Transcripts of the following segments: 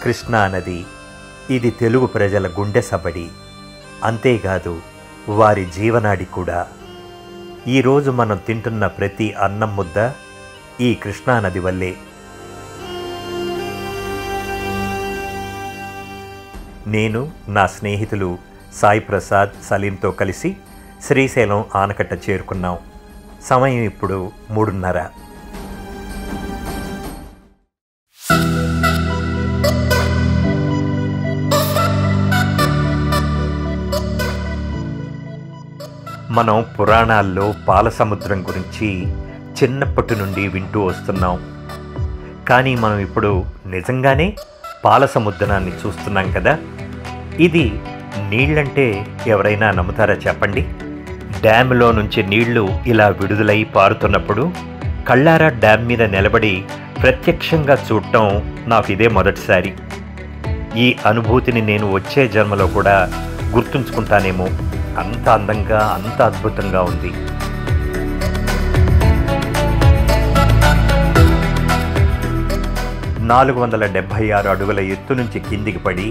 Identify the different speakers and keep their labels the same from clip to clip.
Speaker 1: కృష్ణా నది ఇది తెలుగు ప్రజల గుండె సబడి, అంతేకాదు వారి జీవనాడి కూడా. ఈరోజు మనం తింటున్న ప్రతి అన్నం ముద్ద ఈ కృష్ణానది వల్లే. నేను నా స్నేహితులు సాయి ప్రసాద్, సలీంతో కలిసి శ్రీశైలం ఆనకట్ట చేరుకున్నాం. సమయం ఇప్పుడు 3:30. మనం పురాణాల్లో పాలసముద్రం గురించి చిన్నప్పటి నుండి వింటూ వస్తున్నాం. కానీ మనం ఇప్పుడు నిజంగానే పాలసముద్రాన్ని చూస్తున్నాం కదా. ఇది నీళ్ళంటే ఎవరైనా నమ్ముతారా చెప్పండి? డ్యామ్లో నుంచి నీళ్లు ఇలా విడుదలై పారుతున్నప్పుడు కళ్ళారా డ్యామ్ మీద నిలబడి ప్రత్యక్షంగా చూడటం నాకు ఇదే మొదటిసారి. ఈ అనుభూతిని నేను వచ్చే జన్మలో కూడా గుర్తుంచుకుంటానేమో. అంత అందంగా, అంత అద్భుతంగా ఉంది. (476 అడుగుల ఎత్తు నుంచి కిందికి పడి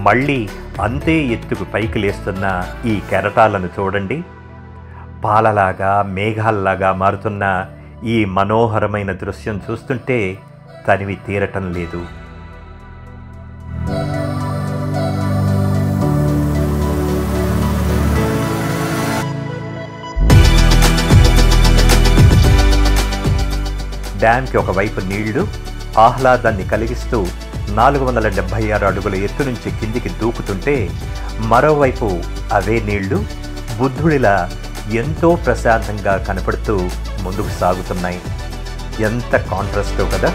Speaker 1: మళ్ళీ అంతే ఎత్తుకు పైకి లేస్తున్న ఈ కెరటాలను చూడండి. పాలలాగా, మేఘాల్లాగా మారుతున్న ఈ మనోహరమైన దృశ్యం చూస్తుంటే తనివి తీరటం లేదు. డ్యామ్కి ఒకవైపు నీళ్లు ఆహ్లాదాన్ని కలిగిస్తూ 476 అడుగుల ఎత్తు నుంచి కిందికి దూకుతుంటే, మరోవైపు అవే నీళ్లు బుద్ధుడిలా ఎంతో ప్రశాంతంగా కనపడుతూ ముందుకు సాగుతున్నాయి. ఎంత కాంట్రాస్టో కదా.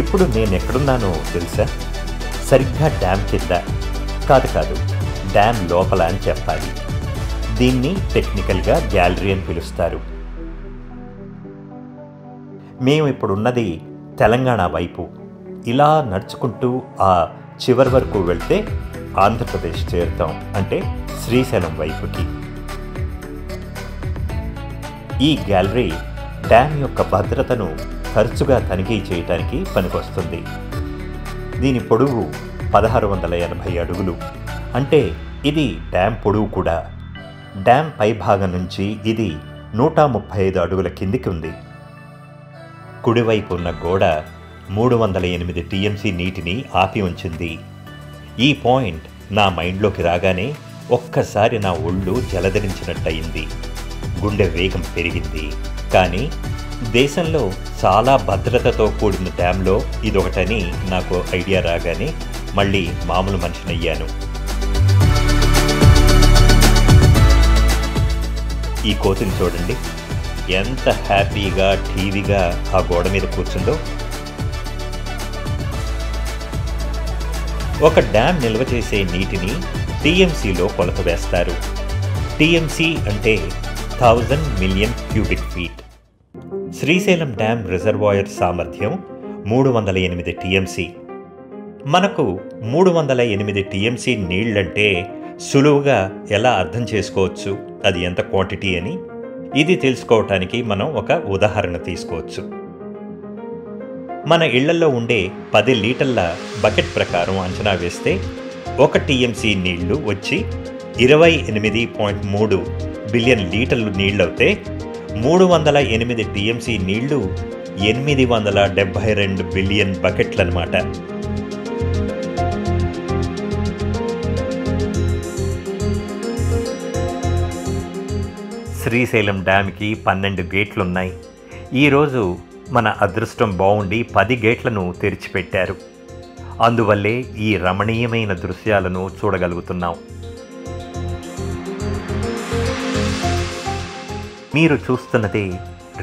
Speaker 1: ఇప్పుడు నేను ఎక్కడున్నానో తెలుసా? సరిగ్గా డ్యామ్ కింద కాదు, డ్యామ్ లోపల అని చెప్పాలి. దీన్ని టెక్నికల్గా గ్యాలరీ అని పిలుస్తారు. మేము ఇప్పుడున్నది తెలంగాణ వైపు. ఇలా నడుచుకుంటూ ఆ చివరి వరకు వెళ్తే ఆంధ్రప్రదేశ్ చేరుతాం, అంటే శ్రీశైలం వైపుకి. ఈ గ్యాలరీ డ్యామ్ యొక్క భద్రతను తరచుగా తనిఖీ చేయటానికి పనికొస్తుంది. దీని పొడవు 1680 అడుగులు, అంటే ఇది డ్యామ్ పొడవు కూడా. డ్యామ్ పైభాగం నుంచి ఇది 135 అడుగుల కిందికి ఉంది. కుడివైపు ఉన్న గోడ 308 టీఎంసీ నీటిని ఆపి ఉంచింది. ఈ పాయింట్ నా మైండ్లోకి రాగానే ఒక్కసారి నా ఒళ్ళు జలధరించినట్టయింది. గుండె వేగం పెరిగింది. కానీ దేశంలో చాలా భద్రతతో కూడిన డ్యాంలో ఇదొకటని నాకు ఐడియా రాగానే మళ్ళీ మామూలు మనిషినయ్యాను. ఈ కోతిని చూడండి, ఎంత హ్యాపీగా టీవీగా ఆ గోడ మీద కూర్చుందో. ఒక డ్యామ్ నిల్వ చేసే నీటిని టీఎంసీలో కొలత వేస్తారు. టీఎంసీ అంటే 1000 million cubic feet. Srisailam dam reservoir సామర్థ్యం 308 టీఎంసీ. మనకు 308 టీఎంసీ నీళ్లంటే సులువుగా ఎలా అర్థం చేసుకోవచ్చు అది ఎంత క్వాంటిటీ అని? ఇది తెలుసుకోవటానికి మనం ఒక ఉదాహరణ తీసుకోవచ్చు. మన ఇళ్లలో ఉండే 10 లీటర్ల బకెట్ ప్రకారం అంచనా వేస్తే 1 టీఎంసీ నీళ్లు వచ్చి 28.3 బిలియన్ లీటర్లు నీళ్లవుతే 308 టీఎంసీ నీళ్లు 872 బిలియన్ బకెట్లన్నమాట. శ్రీశైలం డ్యామ్కి 12 గేట్లున్నాయి. ఈరోజు మన అదృష్టం బాగుండి 10 గేట్లను తెరిచిపెట్టారు. అందువల్లే ఈ రమణీయమైన దృశ్యాలను చూడగలుగుతున్నాం. మీరు చూస్తున్నది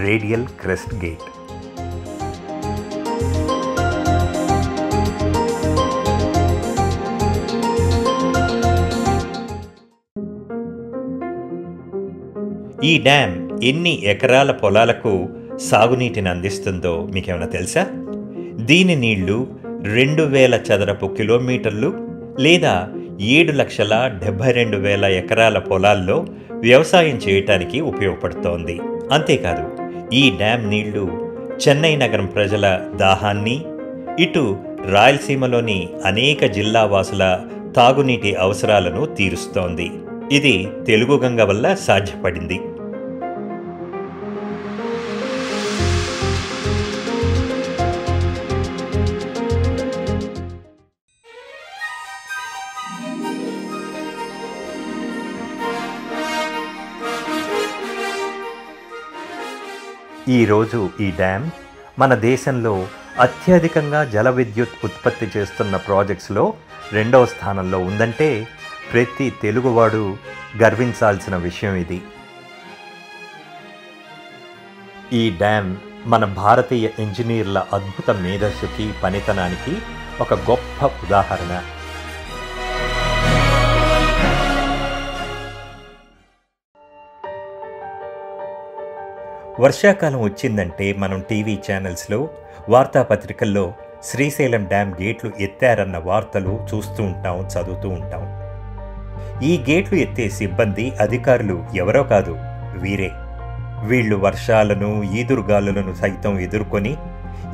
Speaker 1: రేడియల్ క్రెస్ట్ గేట్. ఈ డ్యామ్ ఎన్ని ఎకరాల పొలాలకు సాగునీటిని అందిస్తుందో మీకేమైనా తెలుసా? దీని నీళ్లు 2000 చదరపు కిలోమీటర్లు లేదా 7,72,000 ఎకరాల పొలాల్లో వ్యవసాయం చేయటానికి ఉపయోగపడుతోంది. అంతేకాదు, ఈ డ్యామ్ నీళ్లు చెన్నై నగరం ప్రజల దాహాన్ని, ఇటు రాయలసీమలోని అనేక జిల్లా వాసుల తాగునీటి అవసరాలను తీరుస్తోంది. ఇది తెలుగు గంగ వల్ల సాధ్యపడింది. ఈరోజు ఈ డ్యామ్ మన దేశంలో అత్యధికంగా జల విద్యుత్ ఉత్పత్తి చేస్తున్న ప్రాజెక్ట్స్లో 2వ స్థానంలో ఉందంటే ప్రతి తెలుగువాడు గర్వించాల్సిన విషయం ఇది. ఈ డ్యామ్ మన భారతీయ ఇంజనీర్ల అద్భుత మేధస్సుకి, పనితనానికి ఒక గొప్ప ఉదాహరణ. వర్షాకాలం వచ్చిందంటే మనం టీవీ ఛానల్స్లో, వార్తాపత్రికల్లో శ్రీశైలం డ్యామ్ గేట్లు ఎత్తారన్న వార్తలు చూస్తూ ఉంటాం, చదువుతూ ఉంటాం. ఈ గేట్లు ఎత్తే సిబ్బంది, అధికారులు ఎవరో కాదు, వీరే. వీళ్ళు వర్షాలను, ఈదురుగాలులను సైతం ఎదుర్కొని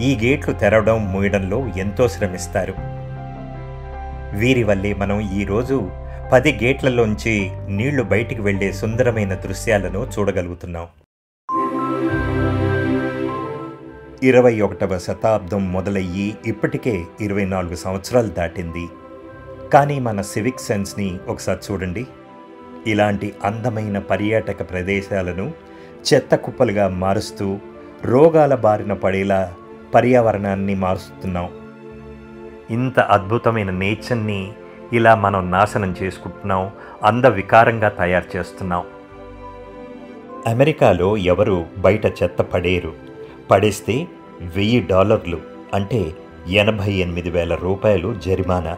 Speaker 1: ఈ గేట్లు తెరవడం, మూయడంలో ఎంతో శ్రమిస్తారు. వీరి వల్లే మనం ఈరోజు 10 గేట్లలోంచి నీళ్లు బయటికి వెళ్లే సుందరమైన దృశ్యాలను చూడగలుగుతున్నాం. 21వ శతాబ్దం మొదలయ్యి ఇప్పటికే 24 సంవత్సరాలు దాటింది. కానీ మన సివిక్ సెన్స్ని ఒకసారి చూడండి. ఇలాంటి అందమైన పర్యాటక ప్రదేశాలను చెత్త కుప్పలుగా మారుస్తూ, రోగాల బారిన పడేలా పర్యావరణాన్ని మారుస్తున్నాం. ఇంత అద్భుతమైన నేచర్ని ఇలా మనం నాశనం చేసుకుంటున్నాం, అందవికారంగా తయారు చేస్తున్నాం. అమెరికాలో ఎవరు బయట చెత్త పడేరు. పడేస్తే $1000 అంటే 88,000 రూపాయలు జరిమానా.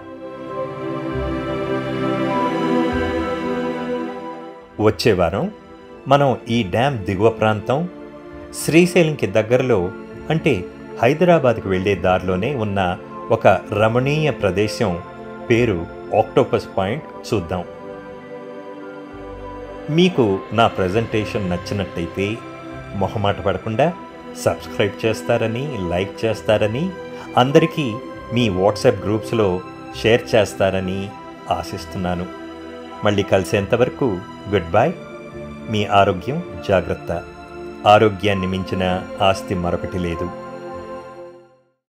Speaker 1: వచ్చే వారం మనం ఈ డ్యామ్ దిగువ ప్రాంతం, శ్రీశైలంకి దగ్గరలో అంటే హైదరాబాద్కి వెళ్ళే దారిలోనే ఉన్న ఒక రమణీయ ప్రదేశం పేరు ఆక్టోపస్ పాయింట్ చూద్దాం. మీకు నా ప్రజెంటేషన్ నచ్చినట్టయితే మొహమాట పడకుండా సబ్స్క్రైబ్ చేస్తారని, లైక్ చేస్తారని, అందరికీ మీ వాట్సాప్ గ్రూప్స్లో షేర్ చేస్తారని ఆశిస్తున్నాను. మళ్ళీ కలిసేంతవరకు గుడ్ బై. మీ ఆరోగ్యం జాగ్రత్త. ఆరోగ్యాన్ని మించిన ఆస్తి మరొకటి లేదు.